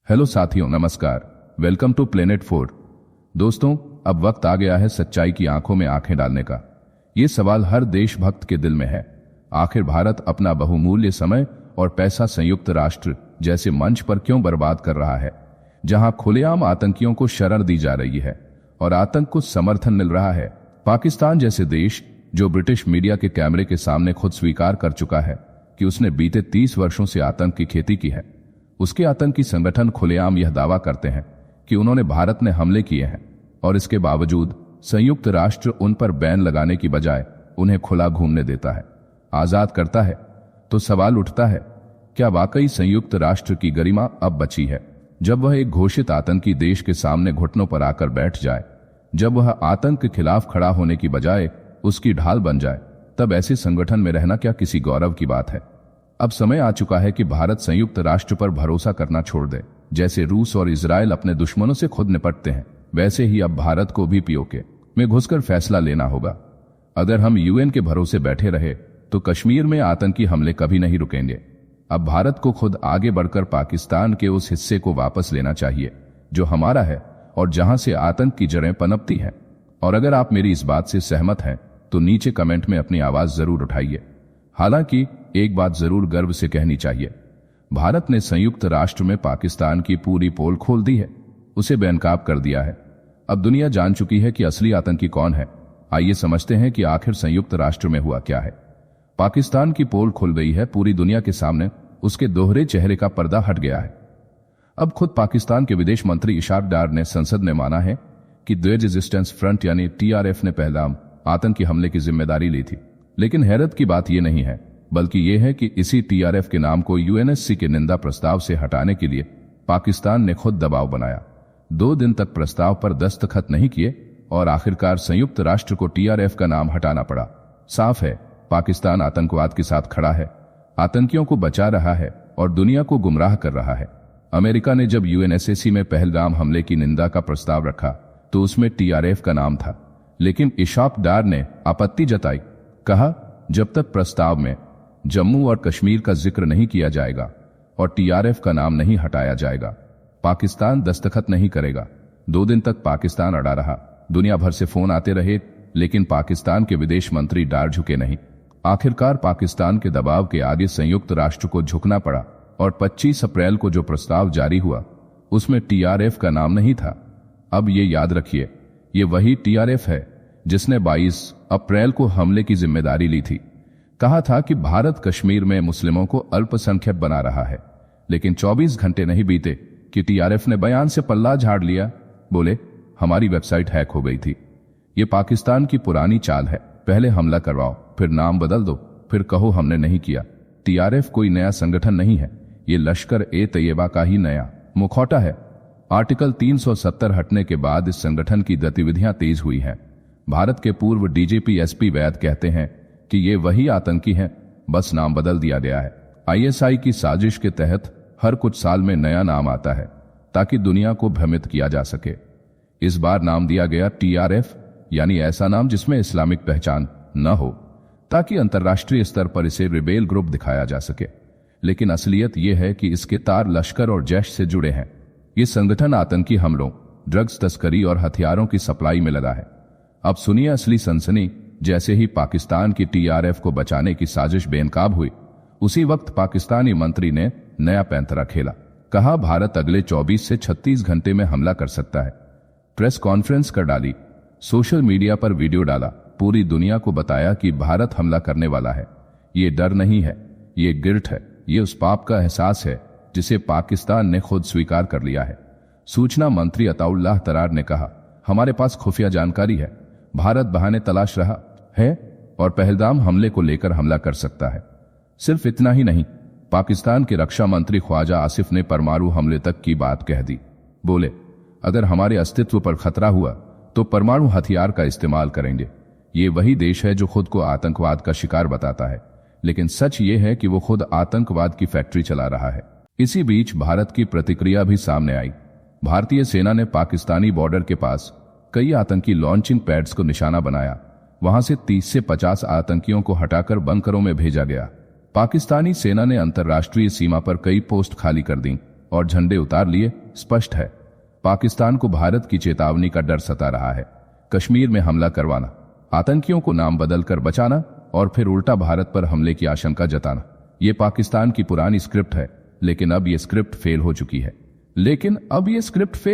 Hello साथियों, नमस्कार। Welcome to planet 4। दोस्तों, अब वक्त आ गया है सच्चाई की आंखों में आंखें डालने का। ये सवाल हर देशभक्त के दिल में है। आखिर भारत अपना बहुमूल्य समय और पैसा संयुक्त राष्ट्र जैसे मंच पर क्यों बर्बाद कर रहा है, जहां खुलेआम आतंकियों को शरण दी जा रही है और आतंक को समर्थन मिल रहा है। पाकिस्तान जैसे देश, जो ब्रिटिश मीडिया के कैमरे के सामने खुद स्वीकार कर चुका है कि उसने बीते 30 वर्षों से आतंक की खेती की है, उसके आतंकी संगठन खुलेआम यह दावा करते हैं कि उन्होंने भारत में हमले किए हैं, और इसके बावजूद संयुक्त राष्ट्र उन पर बैन लगाने की बजाय उन्हें खुला घूमने देता है, आजाद करता है। तो सवाल उठता है, क्या वाकई संयुक्त राष्ट्र की गरिमा अब बची है? जब वह एक घोषित आतंकी देश के सामने घुटनों पर आकर बैठ जाए, जब वह आतंक के खिलाफ खड़ा होने की बजाय उसकी ढाल बन जाए, तब ऐसे संगठन में रहना क्या किसी गौरव की बात है? अब समय आ चुका है कि भारत संयुक्त राष्ट्र पर भरोसा करना छोड़ दे। जैसे रूस और इजराइल अपने दुश्मनों से खुद निपटते हैं, वैसे ही अब भारत को भी पीओके में घुसकर फैसला लेना होगा। अगर हम यूएन के भरोसे बैठे रहे तो कश्मीर में आतंकी हमले कभी नहीं रुकेंगे। अब भारत को खुद आगे बढ़कर पाकिस्तान के उस हिस्से को वापस लेना चाहिए जो हमारा है और जहां से आतंक की जड़ें पनपती हैं। और अगर आप मेरी इस बात से सहमत हैं तो नीचे कमेंट में अपनी आवाज जरूर उठाइए। हालांकि एक बात जरूर गर्व से कहनी चाहिए, भारत ने संयुक्त राष्ट्र में पाकिस्तान की पूरी पोल खोल दी है, उसे बेनकाब कर दिया है। अब दुनिया जान चुकी है कि असली आतंकी कौन है। आइए समझते हैं कि आखिर संयुक्त राष्ट्र में हुआ क्या है। पाकिस्तान की पोल खुल गई है, पूरी दुनिया के सामने उसके दोहरे चेहरे का पर्दा हट गया है। अब खुद पाकिस्तान के विदेश मंत्री इशाक डार ने संसद में माना है कि द रेजिस्टेंस फ्रंट यानी टीआरएफ ने पहलगाम आतंकी हमले की जिम्मेदारी ली थी। लेकिन हैरत की बात यह नहीं है, बल्कि यह है कि इसी टीआरएफ के नाम को यूएनएससी के निंदा प्रस्ताव से हटाने के लिए पाकिस्तान ने खुद दबाव बनाया। 2 दिन तक प्रस्ताव पर दस्तखत नहीं किए और आखिरकार संयुक्त राष्ट्र को टीआरएफ का नाम हटाना पड़ा। साफ है, पाकिस्तान आतंकवाद के साथ खड़ा है, आतंकियों को बचा रहा है और दुनिया को गुमराह कर रहा है। अमेरिका ने जब यूएनएससी में पहलगाम हमले की निंदा का प्रस्ताव रखा तो उसमें टीआरएफ का नाम था, लेकिन इशाक डार ने आपत्ति जताई। कहा, जब तक प्रस्ताव में जम्मू और कश्मीर का जिक्र नहीं किया जाएगा और टीआरएफ का नाम नहीं हटाया जाएगा, पाकिस्तान दस्तखत नहीं करेगा। 2 दिन तक पाकिस्तान अड़ा रहा, दुनिया भर से फोन आते रहे, लेकिन पाकिस्तान के विदेश मंत्री डार झुके नहीं। आखिरकार पाकिस्तान के दबाव के आगे संयुक्त राष्ट्र को झुकना पड़ा और 25 अप्रैल को जो प्रस्ताव जारी हुआ उसमें टीआरएफ का नाम नहीं था। अब ये याद रखिए, ये वही टीआरएफ है जिसने 22 अप्रैल को हमले की जिम्मेदारी ली थी। कहा था कि भारत कश्मीर में मुस्लिमों को अल्पसंख्यक बना रहा है, लेकिन 24 घंटे नहीं बीते कि टीआरएफ ने बयान से पल्ला झाड़ लिया। बोले, हमारी वेबसाइट हैक हो गई थी। ये पाकिस्तान की पुरानी चाल है, पहले हमला करवाओ, फिर नाम बदल दो, फिर कहो हमने नहीं किया। टीआरएफ कोई नया संगठन नहीं है, ये लश्कर ए तैयबा का ही नया मुखौटा है। आर्टिकल 370 हटने के बाद इस संगठन की गतिविधियां तेज हुई हैं। भारत के पूर्व डीजीपी एसपी वैद कहते हैं कि ये वही आतंकी हैं, बस नाम बदल दिया गया है। आईएसआई की साजिश के तहत हर कुछ साल में नया नाम आता है ताकि दुनिया को भ्रमित किया जा सके। इस बार नाम दिया गया टीआरएफ, यानी ऐसा नाम जिसमें इस्लामिक पहचान न हो, ताकि अंतर्राष्ट्रीय स्तर पर इसे रिबेल ग्रुप दिखाया जा सके। लेकिन असलियत यह है कि इसके तार लश्कर और जैश से जुड़े हैं। ये संगठन आतंकी हमलों, ड्रग्स तस्करी और हथियारों की सप्लाई में लगा है। अब सुनिए असली सनसनी। जैसे ही पाकिस्तान की टीआरएफ को बचाने की साजिश बेनकाब हुई, उसी वक्त पाकिस्तानी मंत्री ने नया पैंतरा खेला। कहा, भारत अगले 24 से 36 घंटे में हमला कर सकता है। प्रेस कॉन्फ्रेंस कर डाली, सोशल मीडिया पर वीडियो डाला, पूरी दुनिया को बताया कि भारत हमला करने वाला है। ये डर नहीं है, ये गिल्ट है, ये उस पाप का एहसास है जिसे पाकिस्तान ने खुद स्वीकार कर लिया है। सूचना मंत्री अताउल्लाह तरार ने कहा, हमारे पास खुफिया जानकारी है, भारत बहाने तलाश रहा है और पहलगाम हमले को लेकर हमला कर सकता है। सिर्फ इतना ही नहीं, पाकिस्तान के रक्षा मंत्री ख्वाजा आसिफ ने परमाणु हमले तक की बात कह दी। बोले, अगर हमारे अस्तित्व पर खतरा हुआ तो परमाणु हथियार का इस्तेमाल करेंगे। ये वही देश है जो खुद को आतंकवाद का शिकार बताता है, लेकिन सच ये है कि वो खुद आतंकवाद की फैक्ट्री चला रहा है। इसी बीच भारत की प्रतिक्रिया भी सामने आई। भारतीय सेना ने पाकिस्तानी बॉर्डर के पास कई आतंकी लॉन्चिंग पैड्स को निशाना बनाया। वहां से 30 से 50 आतंकियों को हटाकर बंकरों में भेजा गया। पाकिस्तानी सेना ने अंतर्राष्ट्रीय सीमा पर कई पोस्ट खाली कर दी और झंडे उतार लिए। स्पष्ट है, पाकिस्तान को भारत की चेतावनी का डर सता रहा है। कश्मीर में हमला करवाना, आतंकियों को नाम बदलकर बचाना और फिर उल्टा भारत पर हमले की आशंका जताना, ये पाकिस्तान की पुरानी स्क्रिप्ट है। लेकिन अब ये स्क्रिप्ट फेल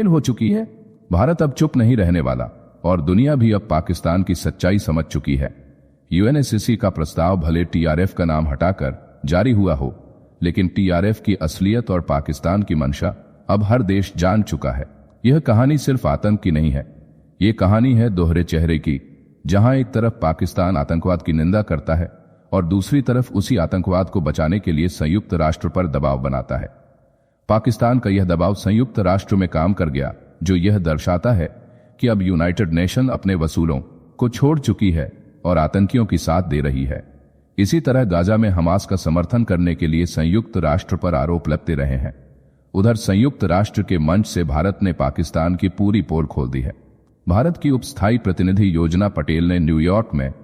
हो चुकी है। भारत अब चुप नहीं रहने वाला और दुनिया भी अब पाकिस्तान की सच्चाई समझ चुकी है। यूएनएससी का प्रस्ताव भले टीआरएफ का नाम हटाकर जारी हुआ हो, लेकिन टीआरएफ की असलियत और पाकिस्तान की मंशा अब हर देश जान चुका है। यह कहानी सिर्फ आतंक की नहीं है, ये कहानी है दोहरे चेहरे की, जहां एक तरफ पाकिस्तान आतंकवाद की निंदा करता है और दूसरी तरफ उसी आतंकवाद को बचाने के लिए संयुक्त राष्ट्र पर दबाव बनाता है। पाकिस्तान का यह दबाव संयुक्त राष्ट्र में काम कर गया, जो यह दर्शाता है कि अब यूनाइटेड नेशन अपने वसूलों को छोड़ चुकी है और आतंकियों की साथ दे रही है। इसी तरह गाजा में हमास का समर्थन करने के लिए संयुक्त राष्ट्र पर आरोप लगते रहे हैं। उधर संयुक्त राष्ट्र के मंच से भारत ने पाकिस्तान की पूरी पोल खोल दी है। भारत की उपस्थायी प्रतिनिधि योजना पटेल ने न्यूयॉर्क में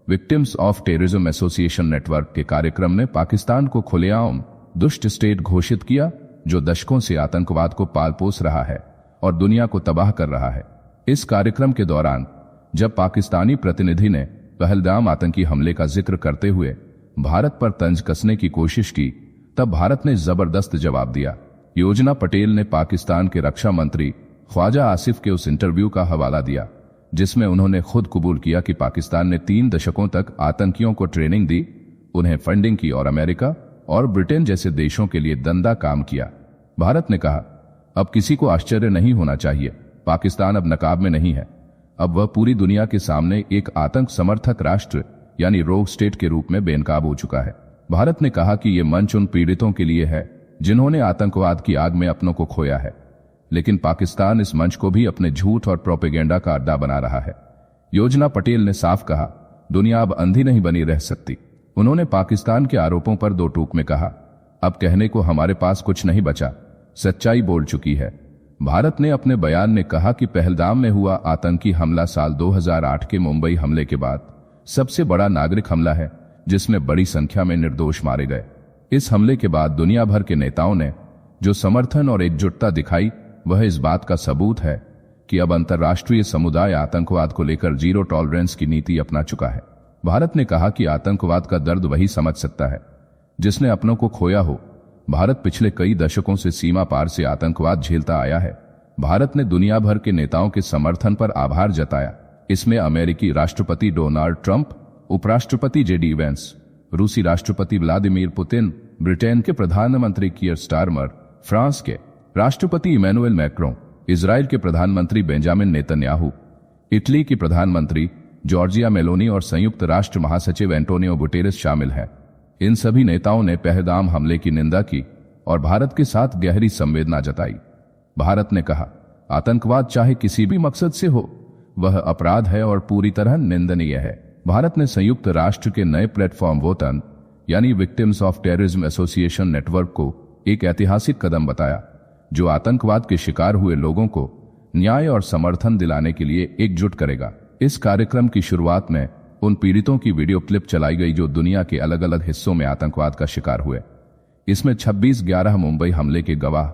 victims of terrorism association network के कार्यक्रम में पाकिस्तान को खुलेआम दुष्ट स्टेट घोषित किया, जो दशकों से आतंकवाद को पाल पोस रहा है और दुनिया को तबाह कर रहा है। इस कार्यक्रम के दौरान जब पाकिस्तानी प्रतिनिधि ने पहलगाम आतंकी हमले का जिक्र करते हुए भारत पर तंज कसने की कोशिश की, तब भारत ने जबरदस्त जवाब दिया। योजना पटेल ने पाकिस्तान के रक्षा मंत्री ख्वाजा आसिफ के उस इंटरव्यू का हवाला दिया, जिसमें उन्होंने खुद कबूल किया कि पाकिस्तान ने 3 दशकों तक आतंकियों को ट्रेनिंग दी, उन्हें फंडिंग की और अमेरिका और ब्रिटेन जैसे देशों के लिए दंदा काम किया। भारत ने कहा, अब किसी को आश्चर्य नहीं होना चाहिए, पाकिस्तान अब नकाब में नहीं है। अब वह पूरी दुनिया के सामने एक आतंक समर्थक राष्ट्र यानी रोग स्टेट के रूप में बेनकाब हो चुका है। भारत ने कहा कि यह मंच उन पीड़ितों के लिए है जिन्होंने आतंकवाद की आग में अपनों को खोया है, लेकिन पाकिस्तान इस मंच को भी अपने झूठ और प्रोपेगेंडा का अड्डा बना रहा है। योजना पटेल ने साफ कहा, दुनिया अब अंधी नहीं बनी रह सकती। उन्होंने पाकिस्तान के आरोपों पर 2 टूक में कहा, अब कहने को हमारे पास कुछ नहीं बचा, सच्चाई बोल चुकी है। भारत ने अपने बयान में कहा कि पहलगाम में हुआ आतंकी हमला साल 2008 के मुंबई हमले के बाद सबसे बड़ा नागरिक हमला है, जिसमें बड़ी संख्या में निर्दोष मारे गए। इस हमले के बाद दुनिया भर के नेताओं ने जो समर्थन और एकजुटता दिखाई, वह इस बात का सबूत है कि अब अंतर्राष्ट्रीय समुदाय आतंकवाद को लेकर जीरो टॉलरेंस की नीति अपना चुका है। भारत ने कहा कि आतंकवाद का दर्द वही समझ सकता है जिसने अपनों को खोया हो। भारत पिछले कई दशकों से सीमा पार से आतंकवाद झेलता आया है। भारत ने दुनिया भर के नेताओं के समर्थन पर आभार जताया। इसमें अमेरिकी राष्ट्रपति डोनाल्ड ट्रंप, उपराष्ट्रपति जेडी वेंस, रूसी राष्ट्रपति व्लादिमीर पुतिन, ब्रिटेन के प्रधानमंत्री कीयर स्टारमर, फ्रांस के राष्ट्रपति इमैनुएल मैक्रों, इजराइल के प्रधानमंत्री बेंजामिन नेतन्याहू, इटली की प्रधानमंत्री जॉर्जिया मेलोनी और संयुक्त राष्ट्र महासचिव एंटोनियो गुटेरेस शामिल हैं। इन सभी नेताओं ने पहलगाम हमले की निंदा की और भारत के साथ गहरी संवेदना जताई। भारत ने कहा, आतंकवाद चाहे किसी भी मकसद से हो, वह अपराध है और पूरी तरह निंदनीय है। भारत ने संयुक्त राष्ट्र के नए प्लेटफॉर्म वोटन यानी victims of terrorism association network को एक ऐतिहासिक कदम बताया, जो आतंकवाद के शिकार हुए लोगों को न्याय और समर्थन दिलाने के लिए एकजुट करेगा। इस कार्यक्रम की शुरुआत में उन पीड़ितों की वीडियो क्लिप चलाई गई जो दुनिया के अलग अलग हिस्सों में आतंकवाद का शिकार हुए। इसमें 26/11 मुंबई हमले के गवाह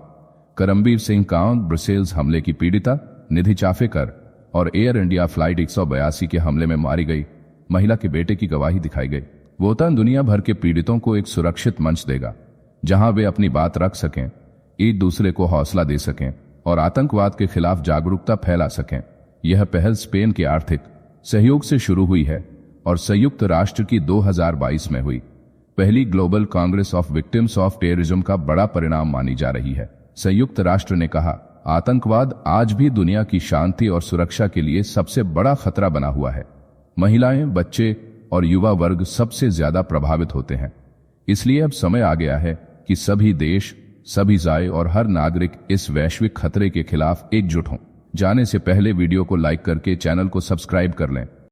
करमबीर सिंह कांग, ब्रसेल्स हमले की पीड़िता निधि चाफेकर और एयर इंडिया फ्लाइट 182 के हमले में मारी गई महिला के बेटे की गवाही दिखाई गई। वोटन दुनिया भर के पीड़ितों को एक सुरक्षित मंच देगा, जहां वे अपनी बात रख सकें, एक दूसरे को हौसला दे सकें और आतंकवाद के खिलाफ जागरूकता फैला सकें। यह पहल स्पेन के आर्थिक सहयोग से शुरू हुई है और संयुक्त राष्ट्र की 2022 में हुई पहली global Congress of victims of terrorism का बड़ा परिणाम मानी जा रही है। संयुक्त राष्ट्र ने कहा, आतंकवाद आज भी दुनिया की शांति और सुरक्षा के लिए सबसे बड़ा खतरा बना हुआ है। महिलाएं, बच्चे और युवा वर्ग सबसे ज्यादा प्रभावित होते हैं। इसलिए अब समय आ गया है कि सभी देश, सभी जाए और हर नागरिक इस वैश्विक खतरे के खिलाफ एकजुट हों। जाने से पहले वीडियो को लाइक करके चैनल को सब्सक्राइब कर लें।